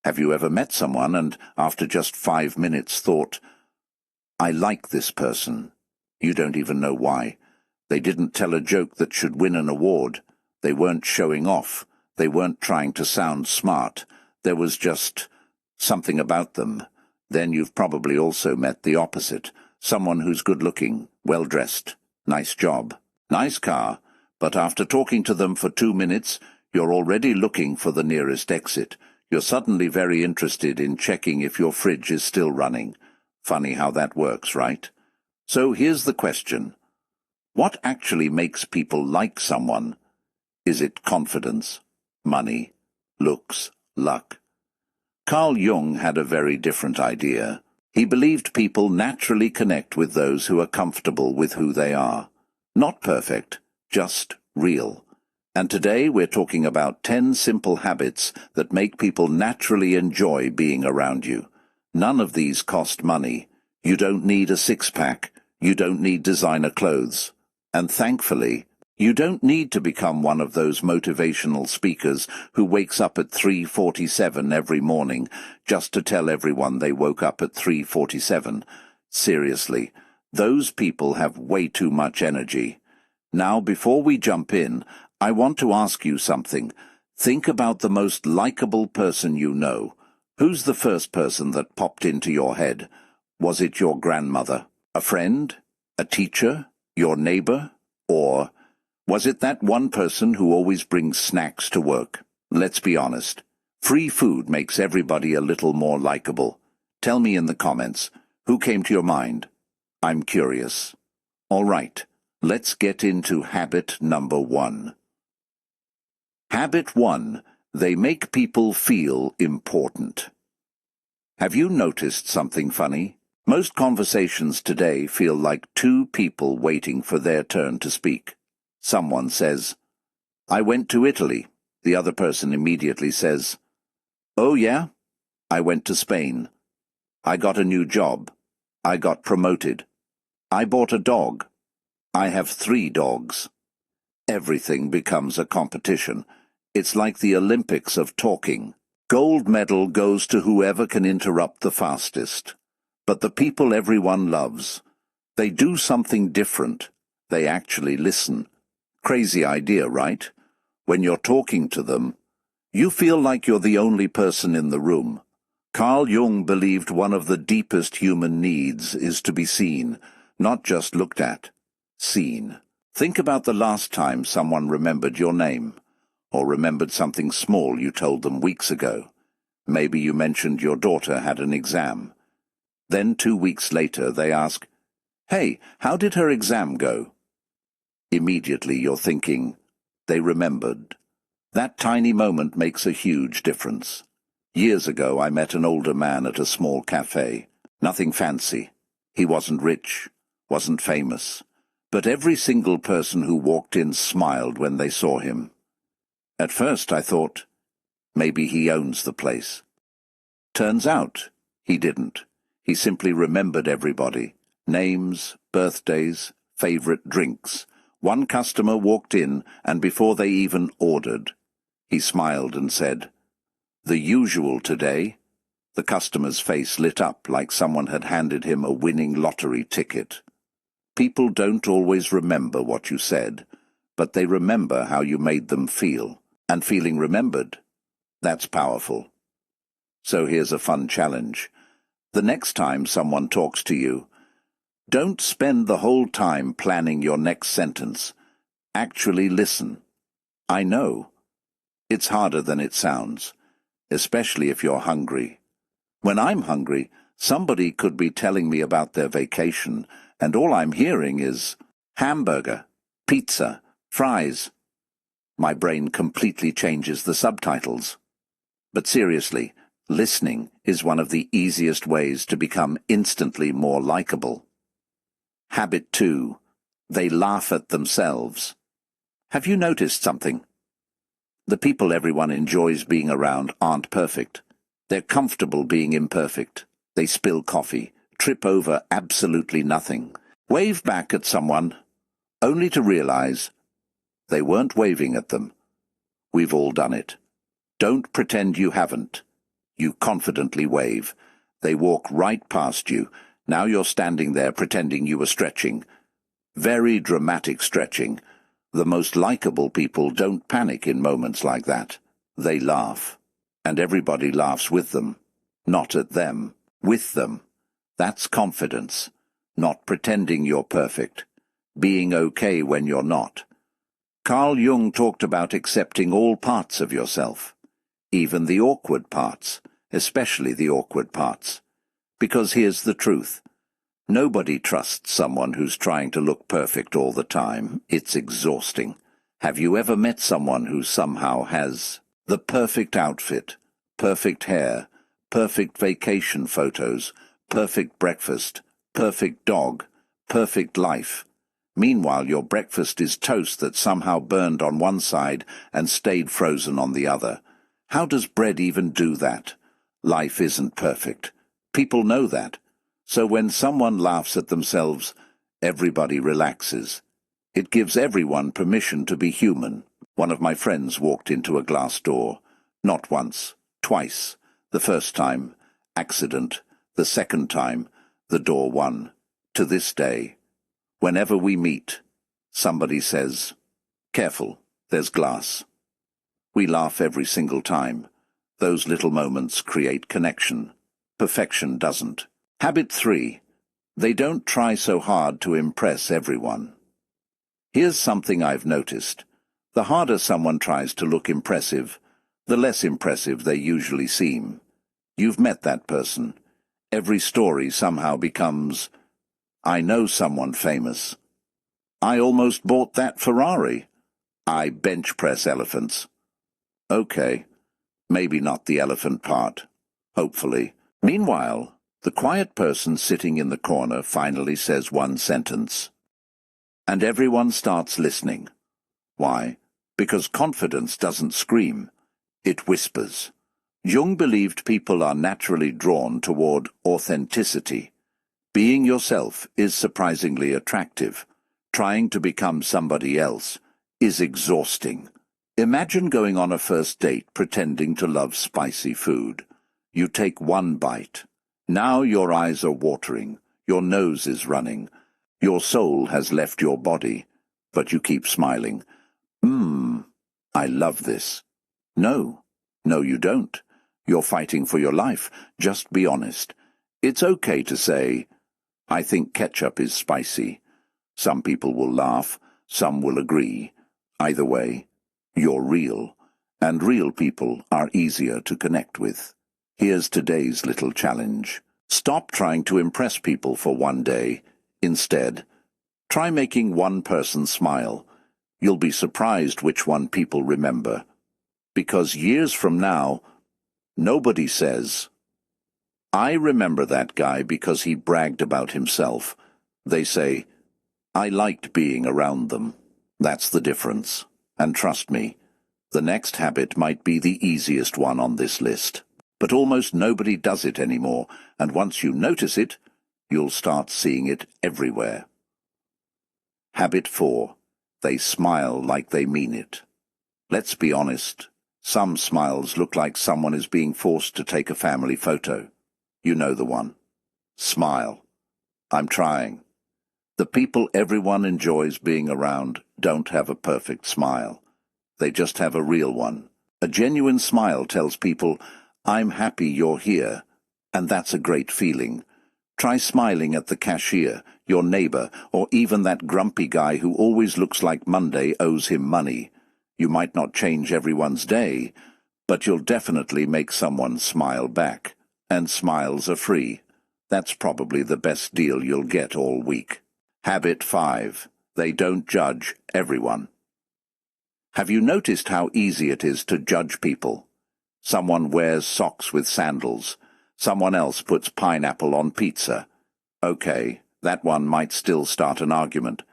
Have you ever met someone and, after just 5 minutes, thought, I like this person? You don't even know why. They didn't tell a joke that should win an award. They weren't showing off. They weren't trying to sound smart. There was just something about them. Then you've probably also met the opposite. Someone who's good-looking, well-dressed, nice job, nice car, but after talking to them for 2 minutes, you're already looking for the nearest exit. You're suddenly very interested in checking if your fridge is still running. Funny how that works, right? So here's the question. What actually makes people like someone? Is it confidence, money, looks, luck? Carl Jung had a very different idea. He believed people naturally connect with those who are comfortable with who they are. Not perfect, just real. And today we're talking about 10 simple habits that make people naturally enjoy being around you. None of these cost money. You don't need a six-pack. You don't need designer clothes. And thankfully, you don't need to become one of those motivational speakers who wakes up at 3:47 every morning just to tell everyone they woke up at 3:47. Seriously, those people have way too much energy. Now, before we jump in, I want to ask you something. Think about the most likable person you know. Who's the first person that popped into your head? Was it your grandmother, a friend, a teacher, your neighbor, or was it that one person who always brings snacks to work? Let's be honest. Free food makes everybody a little more likable. Tell me in the comments, who came to your mind? I'm curious. All right, let's get into habit number 1. Habit 1. They make people feel important. Have you noticed something funny? Most conversations today feel like two people waiting for their turn to speak. Someone says, I went to Italy. The other person immediately says, Oh yeah? I went to Spain. I got a new job. I got promoted. I bought a dog. I have 3 dogs. Everything becomes a competition. It's like the Olympics of talking. Gold medal goes to whoever can interrupt the fastest. But the people everyone loves, they do something different. They actually listen. Crazy idea, right? When you're talking to them, you feel like you're the only person in the room. Carl Jung believed one of the deepest human needs is to be seen, not just looked at. Seen. Think about the last time someone remembered your name, or remembered something small you told them weeks ago. Maybe you mentioned your daughter had an exam. Then 2 weeks later they ask, Hey, how did her exam go? Immediately you're thinking, they remembered. That tiny moment makes a huge difference. Years ago I met an older man at a small cafe. Nothing fancy. He wasn't rich, wasn't famous. But every single person who walked in smiled when they saw him. At first I thought, maybe he owns the place. Turns out, he didn't. He simply remembered everybody. Names, birthdays, favorite drinks. One customer walked in, and before they even ordered, he smiled and said, The usual today. The customer's face lit up like someone had handed him a winning lottery ticket. People don't always remember what you said, but they remember how you made them feel. And feeling remembered, that's powerful. So here's a fun challenge. The next time someone talks to you, don't spend the whole time planning your next sentence. Actually listen. I know. It's harder than it sounds, especially if you're hungry. When I'm hungry, somebody could be telling me about their vacation, and all I'm hearing is hamburger, pizza, fries. My brain completely changes the subtitles. But seriously, listening is one of the easiest ways to become instantly more likable. Habit 2. They laugh at themselves. Have you noticed something? The people everyone enjoys being around aren't perfect. They're comfortable being imperfect. They spill coffee, trip over absolutely nothing, wave back at someone, only to realize they weren't waving at them. We've all done it. Don't pretend you haven't. You confidently wave. They walk right past you. Now you're standing there pretending you were stretching. Very dramatic stretching. The most likable people don't panic in moments like that. They laugh. And everybody laughs with them. Not at them. With them. That's confidence. Not pretending you're perfect. Being okay when you're not. Carl Jung talked about accepting all parts of yourself. Even the awkward parts. Especially the awkward parts. Because here's the truth. Nobody trusts someone who's trying to look perfect all the time. It's exhausting. Have you ever met someone who somehow has the perfect outfit, perfect hair, perfect vacation photos, perfect breakfast, perfect dog, perfect life? Meanwhile, your breakfast is toast that somehow burned on one side and stayed frozen on the other. How does bread even do that? Life isn't perfect. People know that. So when someone laughs at themselves, everybody relaxes. It gives everyone permission to be human. One of my friends walked into a glass door. Not once, twice. The first time, accident. The second time, the door won. To this day, whenever we meet, somebody says, "Careful, there's glass." We laugh every single time. Those little moments create connection. Perfection doesn't. Habit 3. They don't try so hard to impress everyone. Here's something I've noticed. The harder someone tries to look impressive, the less impressive they usually seem. You've met that person. Every story somehow becomes, "I know someone famous. I almost bought that Ferrari. I bench press elephants." Okay, maybe not the elephant part. Hopefully. Meanwhile, the quiet person sitting in the corner finally says one sentence. And everyone starts listening. Why? Because confidence doesn't scream. It whispers. Jung believed people are naturally drawn toward authenticity. Being yourself is surprisingly attractive. Trying to become somebody else is exhausting. Imagine going on a first date pretending to love spicy food. You take one bite. Now your eyes are watering, your nose is running, your soul has left your body, but you keep smiling. I love this. No, you don't. You're fighting for your life. Just be honest. It's okay to say, "I think ketchup is spicy." Some people will laugh, some will agree. Either way, you're real, and real people are easier to connect with. Here's today's little challenge. Stop trying to impress people for one day. Instead, try making one person smile. You'll be surprised which one people remember. Because years from now, nobody says, "I remember that guy because he bragged about himself." They say, "I liked being around them." That's the difference. And trust me, the next habit might be the easiest one on this list. But almost nobody does it anymore, and once you notice it, you'll start seeing it everywhere. Habit 4. They smile like they mean it. Let's be honest. Some smiles look like someone is being forced to take a family photo. You know the one. Smile. I'm trying. The people everyone enjoys being around don't have a perfect smile. They just have a real one. A genuine smile tells people, "I'm happy you're here," and that's a great feeling. Try smiling at the cashier, your neighbor, or even that grumpy guy who always looks like Monday owes him money. You might not change everyone's day, but you'll definitely make someone smile back. And smiles are free. That's probably the best deal you'll get all week. Habit 5. They don't judge everyone. Have you noticed how easy it is to judge people? Someone wears socks with sandals. Someone else puts pineapple on pizza. Okay, that one might still start an argument,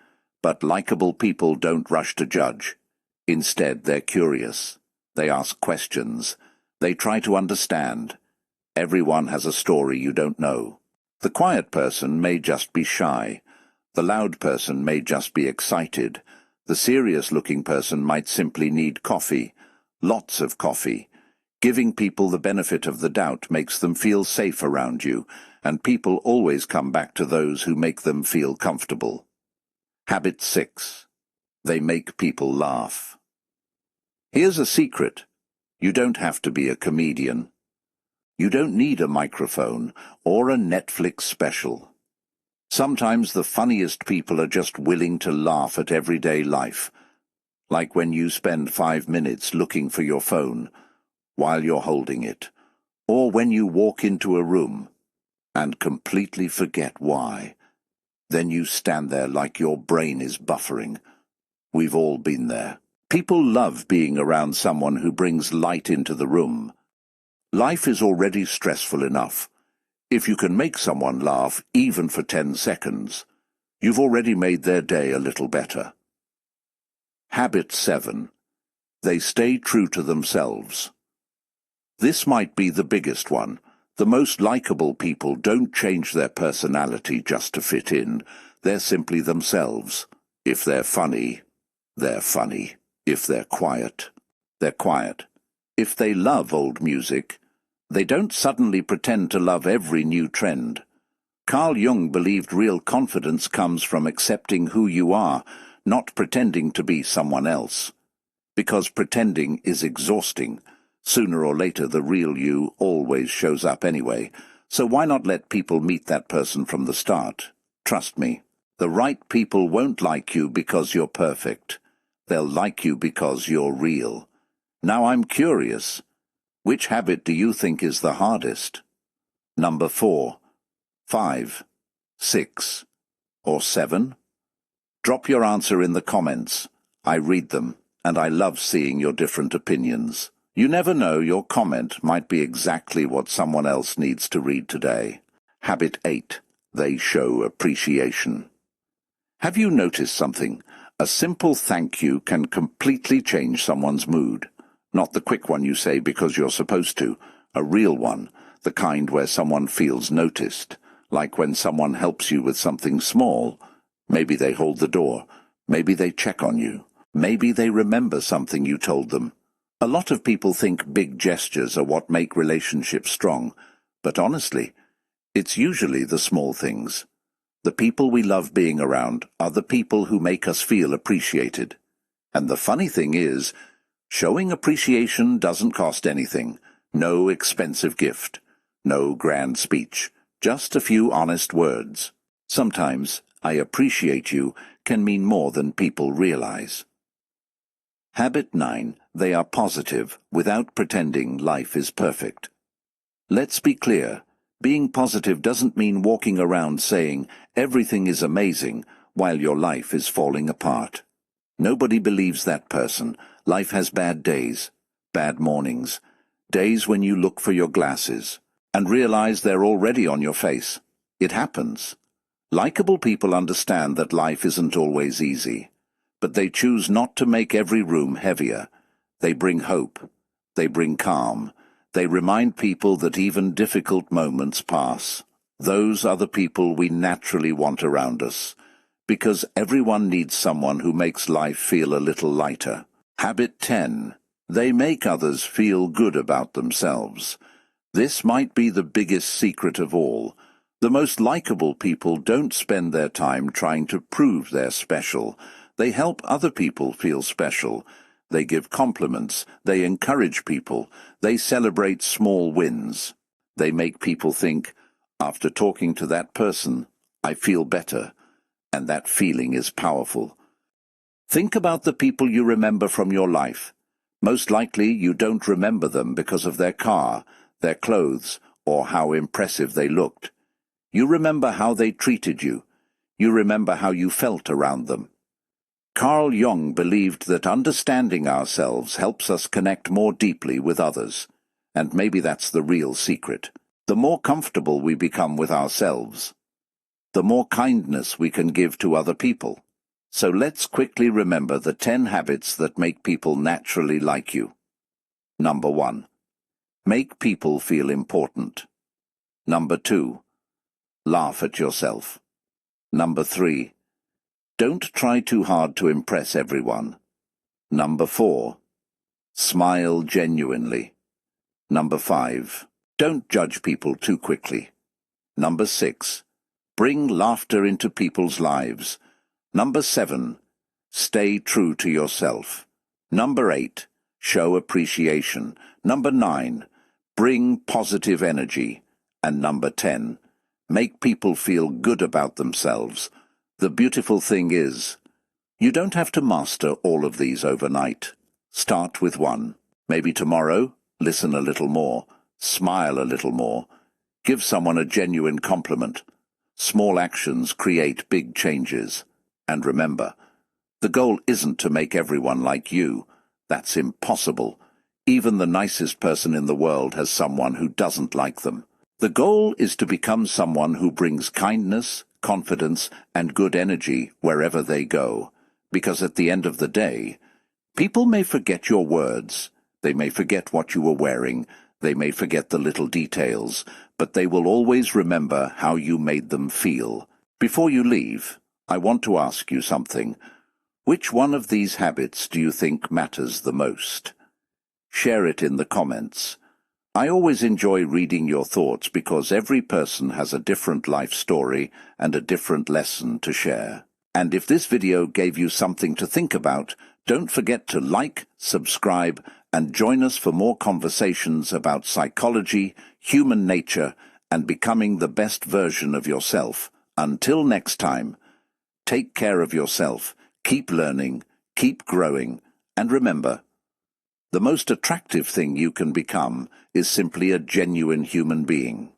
but likable people don't rush to judge. Instead, they're curious. They ask questions. They try to understand. Everyone has a story you don't know. The quiet person may just be shy. The loud person may just be excited. The serious-looking person might simply need coffee. Lots of coffee. Giving people the benefit of the doubt makes them feel safe around you, and people always come back to those who make them feel comfortable. Habit 6. They make people laugh. Here's a secret. You don't have to be a comedian. You don't need a microphone or a Netflix special. Sometimes the funniest people are just willing to laugh at everyday life, like when you spend 5 minutes looking for your phone while you're holding it, or when you walk into a room and completely forget why. Then you stand there like your brain is buffering. We've all been there. People love being around someone who brings light into the room. Life is already stressful enough. If you can make someone laugh even for 10 seconds, you've already made their day a little better. Habit 7. They stay true to themselves. This might be the biggest one. The most likable people don't change their personality just to fit in. They're simply themselves. If they're funny, they're funny. If they're quiet, they're quiet. If they love old music, they don't suddenly pretend to love every new trend. Carl Jung believed real confidence comes from accepting who you are, not pretending to be someone else. Because pretending is exhausting. Sooner or later the real you always shows up anyway, so why not let people meet that person from the start? Trust me, the right people won't like you because you're perfect. They'll like you because you're real. Now I'm curious, which habit do you think is the hardest? Number 4, 5, 6, or 7? Drop your answer in the comments. I read them, and I love seeing your different opinions. You never know, your comment might be exactly what someone else needs to read today. Habit 8. They show appreciation. Have you noticed something? A simple thank you can completely change someone's mood. Not the quick one you say because you're supposed to. A real one, the kind where someone feels noticed. Like when someone helps you with something small. Maybe they hold the door. Maybe they check on you. Maybe they remember something you told them. A lot of people think big gestures are what make relationships strong, but honestly, it's usually the small things. The people we love being around are the people who make us feel appreciated. And the funny thing is, showing appreciation doesn't cost anything. No expensive gift. No grand speech. Just a few honest words. Sometimes, I appreciate you can mean more than people realize. Habit 9. They are positive without pretending life is perfect. Let's be clear. Being positive doesn't mean walking around saying everything is amazing while your life is falling apart. Nobody believes that person. Life has bad days, bad mornings, days when you look for your glasses and realize they're already on your face. It happens. Likeable people understand that life isn't always easy, but they choose not to make every room heavier. They bring hope. They bring calm. They remind people that even difficult moments pass. Those are the people we naturally want around us, because everyone needs someone who makes life feel a little lighter. Habit 10. They make others feel good about themselves. This might be the biggest secret of all. The most likable people don't spend their time trying to prove they're special. They help other people feel special. They give compliments. They encourage people. They celebrate small wins. They make people think, after talking to that person, I feel better. And that feeling is powerful. Think about the people you remember from your life. Most likely you don't remember them because of their car, their clothes, or how impressive they looked. You remember how they treated you. You remember how you felt around them. Carl Jung believed that understanding ourselves helps us connect more deeply with others. And maybe that's the real secret. The more comfortable we become with ourselves, the more kindness we can give to other people. So let's quickly remember the 10 habits that make people naturally like you. Number 1. Make people feel important. Number 2. Laugh at yourself. Number 3. Don't try too hard to impress everyone. Number 4. Smile genuinely. Number 5. Don't judge people too quickly. Number 6. Bring laughter into people's lives. Number 7. Stay true to yourself. Number 8. Show appreciation. Number 9. Bring positive energy. And number 10. Make people feel good about themselves. The beautiful thing is, you don't have to master all of these overnight. Start with one. Maybe tomorrow, listen a little more, smile a little more, give someone a genuine compliment. Small actions create big changes. And remember, the goal isn't to make everyone like you. That's impossible. Even the nicest person in the world has someone who doesn't like them. The goal is to become someone who brings kindness, confidence, and good energy wherever they go. Because at the end of the day, people may forget your words, they may forget what you were wearing, they may forget the little details, but they will always remember how you made them feel. Before you leave, I want to ask you something. Which one of these habits do you think matters the most? Share it in the comments. I always enjoy reading your thoughts because every person has a different life story and a different lesson to share. And if this video gave you something to think about, don't forget to like, subscribe, and join us for more conversations about psychology, human nature, and becoming the best version of yourself. Until next time, take care of yourself, keep learning, keep growing, and remember, the most attractive thing you can become is simply a genuine human being.